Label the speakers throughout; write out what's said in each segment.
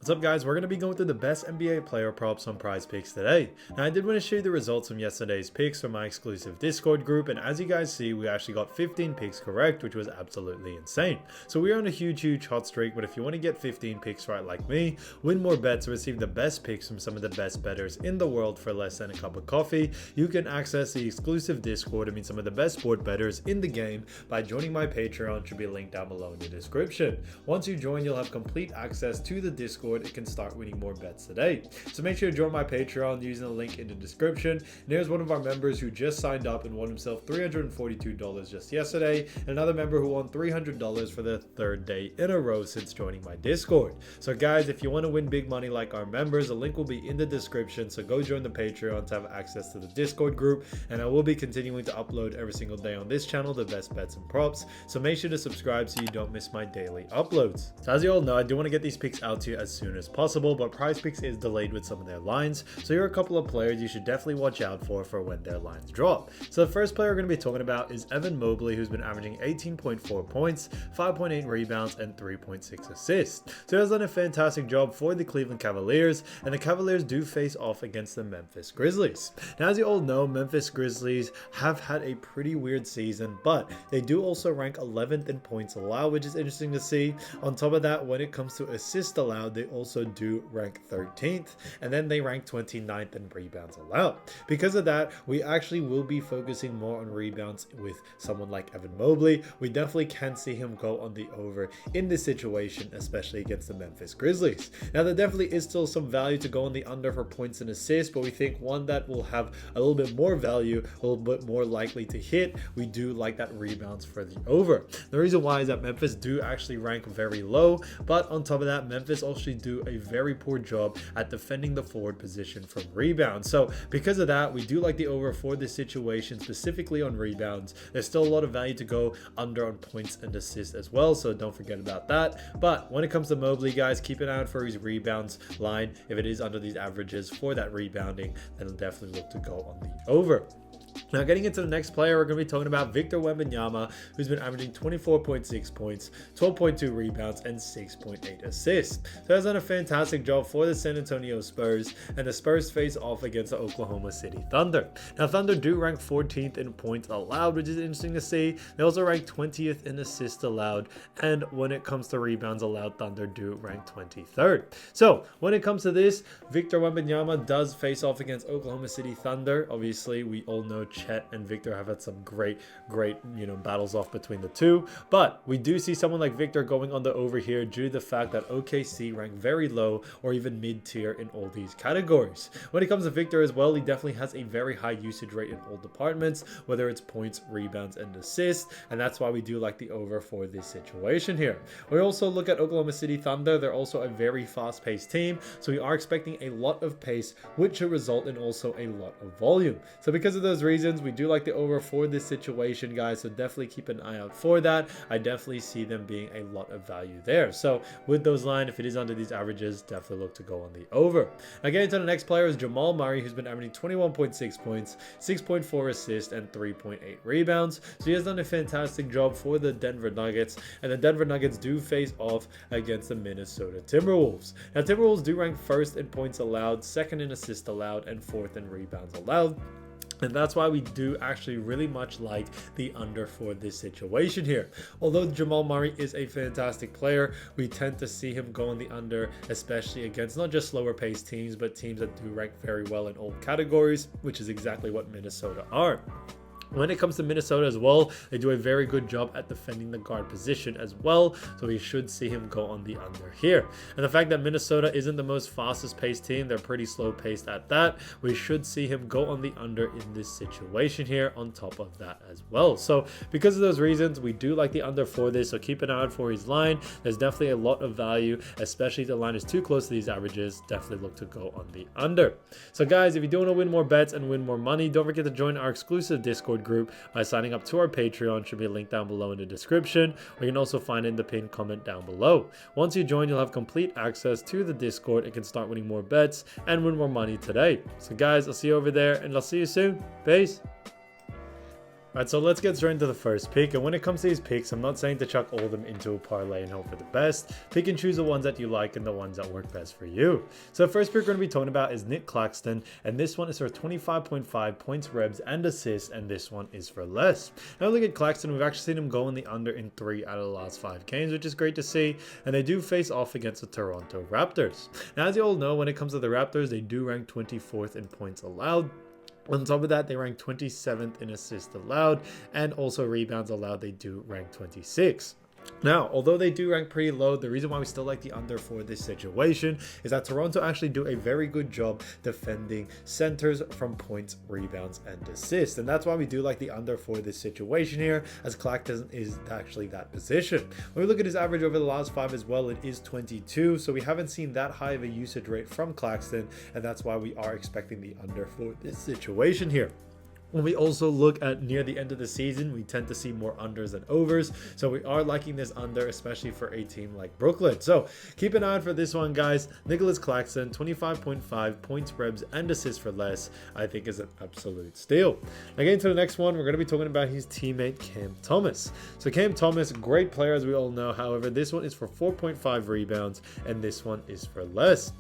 Speaker 1: What's up guys, we're going to be going through the best NBA player props on PrizePicks today. Now I did want to show you the results from yesterday's picks from my exclusive Discord group, and as you guys see, we actually got 15 picks correct, which was absolutely insane. So we're on a huge hot streak, but if you want to get 15 picks right like me, win more bets, receive the best picks from some of the best bettors in the world for less than a cup of coffee, you can access the exclusive Discord and meet some of the best sport bettors in the game by joining my Patreon, which will be linked down below in the description. Once you join, you'll have complete access to the Discord. It can start winning more bets today. So make sure to join my Patreon using the link in the description. And here's one of our members who just signed up and won himself $342 just yesterday, and another member who won $300 for the third day in a row since joining my Discord. So guys, if you want to win big money like our members, the link will be in the description, so go join the Patreon to have access to the Discord group, and I will be continuing to upload every single day on this channel the best bets and props, so make sure to subscribe so you don't miss my daily uploads. So as you all know, I do want to get these picks out to you as soon as possible, but PrizePicks is delayed with some of their lines, so here are a couple of players you should definitely watch out for when their lines drop. So the first player we're going to be talking about is Evan Mobley, who's been averaging 18.4 points, 5.8 rebounds, and 3.6 assists. So he has done a fantastic job for the Cleveland Cavaliers, and the Cavaliers do face off against the Memphis Grizzlies. Now, as you all know, Memphis Grizzlies have had a pretty weird season, but they do also rank 11th in points allowed, which is interesting to see. On top of that, when it comes to assists allowed, they also do rank 13th, and then they rank 29th in rebounds allowed. Because of that, we actually will be focusing more on rebounds with someone like Evan Mobley. We definitely can see him go on the over in this situation, especially against the Memphis Grizzlies. Now, there definitely is still some value to go on the under for points and assists, but we think one that will have a little bit more value, a little bit more likely to hit. We do like that rebounds for the over. The reason why is that Memphis do actually rank very low, but on top of that, Memphis also do a very poor job at defending the forward position from rebounds. So because of that, we do like the over for this situation, specifically on rebounds. There's still a lot of value to go under on points and assists as well, so don't forget about that. But when it comes to Mobley, guys, keep an eye out for his rebounds line. If it is under these averages for that rebounding, then it'll definitely look to go on the over. Now, getting into the next player, we're going to be talking about Victor Wembanyama, who's been averaging 24.6 points, 12.2 rebounds, and 6.8 assists. So has done a fantastic job for the San Antonio Spurs, and the Spurs face off against the Oklahoma City Thunder. Now, Thunder do rank 14th in points allowed, which is interesting to see. They also rank 20th in assists allowed, and when it comes to rebounds allowed, Thunder do rank 23rd. So when it comes to this, Victor Wembanyama does face off against Oklahoma City Thunder. Obviously, we all know Chet and Victor have had some great battles off between the two, but we do see someone like Victor going on the over here due to the fact that OKC rank very low or even mid-tier in all these categories. When it comes to Victor as well, he definitely has a very high usage rate in all departments, whether it's points, rebounds, and assists, and that's why we do like the over for this situation here. We also look at Oklahoma City Thunder. They're also a very fast-paced team, so we are expecting a lot of pace, which should result in also a lot of volume. So because of those reasons, we do like the over for this situation, guys, so definitely keep an eye out for that. I definitely see them being a lot of value there. So with those lines, if it is under these averages, definitely look to go on the over. Now, getting to the next player is Jamal Murray, who's been averaging 21.6 points, 6.4 assists, and 3.8 rebounds. So he has done a fantastic job for the Denver Nuggets, and the Denver Nuggets do face off against the Minnesota Timberwolves. Now, Timberwolves do rank first in points allowed, second in assists allowed, and fourth in rebounds allowed. And that's why we do actually really much like the under for this situation here. Although Jamal Murray is a fantastic player, we tend to see him go on the under, especially against not just slower paced teams, but teams that do rank very well in all categories, which is exactly what Minnesota are. When it comes to Minnesota as well, they do a very good job at defending the guard position as well, so we should see him go on the under here. And the fact that Minnesota isn't the most fastest paced team, they're pretty slow paced at that, we should see him go on the under in this situation here on top of that as well. So because of those reasons, we do like the under for this, so keep an eye out for his line. There's definitely a lot of value, especially if the line is too close to these averages. Definitely look to go on the under. So guys, if you do want to win more bets and win more money, don't forget to join our exclusive Discord group by signing up to our Patreon. Should be a link down below in the description, or you can also find it in the pinned comment down below. Once you join, you'll have complete access to the Discord and can start winning more bets and win more money today. So guys, I'll see you over there, and I'll see you soon. Peace. Alright, so let's get straight into the first pick. And when it comes to these picks, I'm not saying to chuck all of them into a parlay and hope for the best. Pick and choose the ones that you like and the ones that work best for you. So the first pick we're going to be talking about is Nick Claxton, and this one is for 25.5 points, rebs, and assists, and this one is for less. Now look at Claxton, we've actually seen him go in the under in 3 out of the last 5 games, which is great to see, and they do face off against the Toronto Raptors. Now as you all know, when it comes to the Raptors, they do rank 24th in points allowed. On top of that, they rank 27th in assists allowed, and also rebounds allowed, they do rank 26th. Now, although they do rank pretty low, the reason why we still like the under for this situation is that Toronto actually do a very good job defending centers from points, rebounds, and assists. And that's why we do like the under for this situation here, as Claxton is actually that position. When we look at his average over the last 5 as well, it is 22. So we haven't seen that high of a usage rate from Claxton, and that's why we are expecting the under for this situation here. When we also look at near the end of the season, we tend to see more unders than overs. So we are liking this under, especially for a team like Brooklyn. So keep an eye out for this one, guys. Nicholas Claxton, 25.5 points, rebs, and assists for less, I think is an absolute steal. Now getting to the next one, we're going to be talking about his teammate Cam Thomas. So Cam Thomas, great player as we all know. However, this one is for 4.5 rebounds, and this one is for less.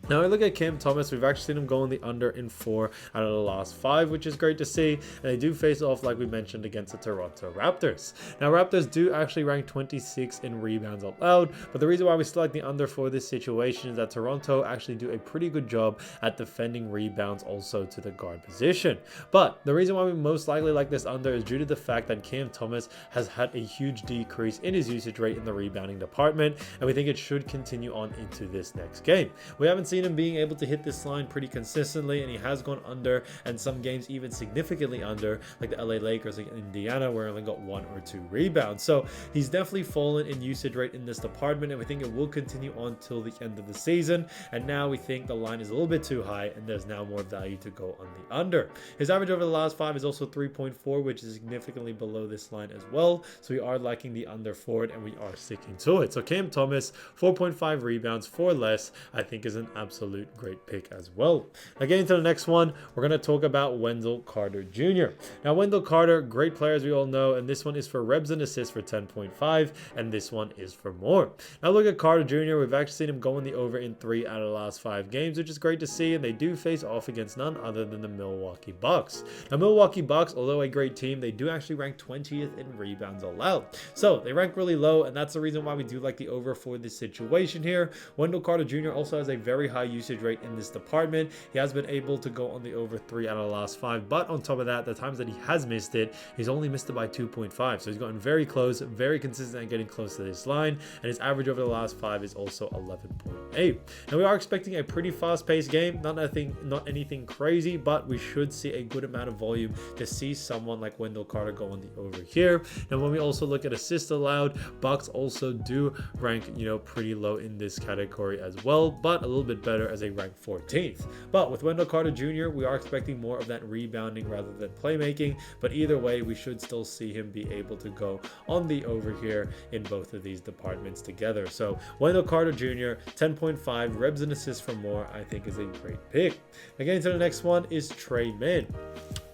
Speaker 1: Now, I look at Cam Thomas, we've actually seen him go in the under in 4 out of the last 5, which is great to see. And they do face off, like we mentioned, against the Toronto Raptors. Now, Raptors do actually rank 26 in rebounds allowed, but the reason why we still like the under for this situation is that Toronto actually do a pretty good job at defending rebounds also to the guard position. But the reason why we most likely like this under is due to the fact that Cam Thomas has had a huge decrease in his usage rate in the rebounding department, and we think it should continue on into this next game. We haven't seen him being able to hit this line pretty consistently, and he has gone under, and some games even significantly under, like the LA Lakers, like Indiana, where he only got 1 or 2 rebounds. So he's definitely fallen in usage rate in this department, and we think it will continue on till the end of the season. And now we think the line is a little bit too high, and there's now more value to go on the under. His average over the last 5 is also 3.4, which is significantly below this line as well. So we are liking the under for it, and we are sticking to it. So Cam Thomas, 4.5 rebounds for less, I think is an absolute great pick as well. Now getting to the next one, we're going to talk about Wendell Carter Jr. Now Wendell Carter, great player as we all know, and this one is for rebs and assists for 10.5, and this one is for more. Now look at Carter Jr. We've actually seen him go in the over in 3 out of the last 5 games, which is great to see, and they do face off against none other than the Milwaukee Bucks. Now Milwaukee Bucks, although a great team, they do actually rank 20th in rebounds allowed. So they rank really low, and that's the reason why we do like the over for this situation here. Wendell Carter Jr. also has a very high usage rate in this department. He has been able to go on the over 3 out of the last 5, but on top of that, the times that he has missed it, he's only missed it by 2.5. So he's gotten very close, very consistent at getting close to this line, and his average over the last 5 is also 11.8. Now we are expecting a pretty fast-paced game, not anything crazy, but we should see a good amount of volume to see someone like Wendell Carter go on the over here. And when we also look at assists allowed, Bucks also do rank, pretty low in this category as well, but a little bit better as a rank 14th. But with Wendell Carter Jr., we are expecting more of that rebounding rather than playmaking, but either way, we should still see him be able to go on the over here in both of these departments together. So Wendell Carter Jr., 10.5 rebs and assists for more, I think is a great pick. Again, to the next one is Trey Mann.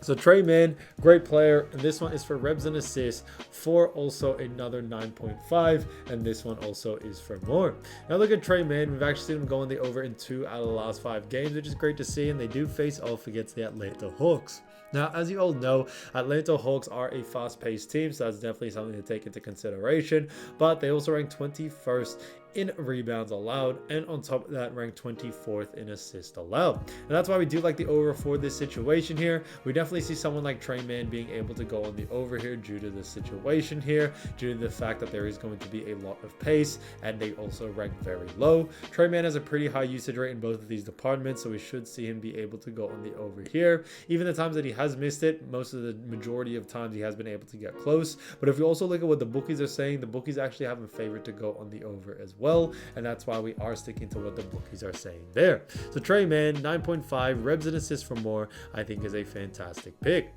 Speaker 1: So Trey Mann, great player, and this one is for rebs and assists for also another 9.5, and this one also is for more. Now look at Trey Mann, we've actually seen him going the over in 2 out of the last 5 games, which is great to see, and they do face off against the Atlanta Hawks. Now, as you all know, Atlanta Hawks are a fast-paced team, so that's definitely something to take into consideration, but they also rank 21st in rebounds allowed, and on top of that, ranked 24th in assists allowed. And that's why we do like the over for this situation here. We definitely see someone like Trey Mann being able to go on the over here due to the situation here, due to the fact that there is going to be a lot of pace, and they also rank very low. Trey Mann has a pretty high usage rate in both of these departments, so we should see him be able to go on the over here. Even the times that he has missed it, most of the majority of times he has been able to get close. But if you also look at what the bookies are saying, the bookies actually have him favored to go on the over as well, and that's why we are sticking to what the bookies are saying there. So Trey Mann, 9.5 rebs and assists for more, I think is a fantastic pick.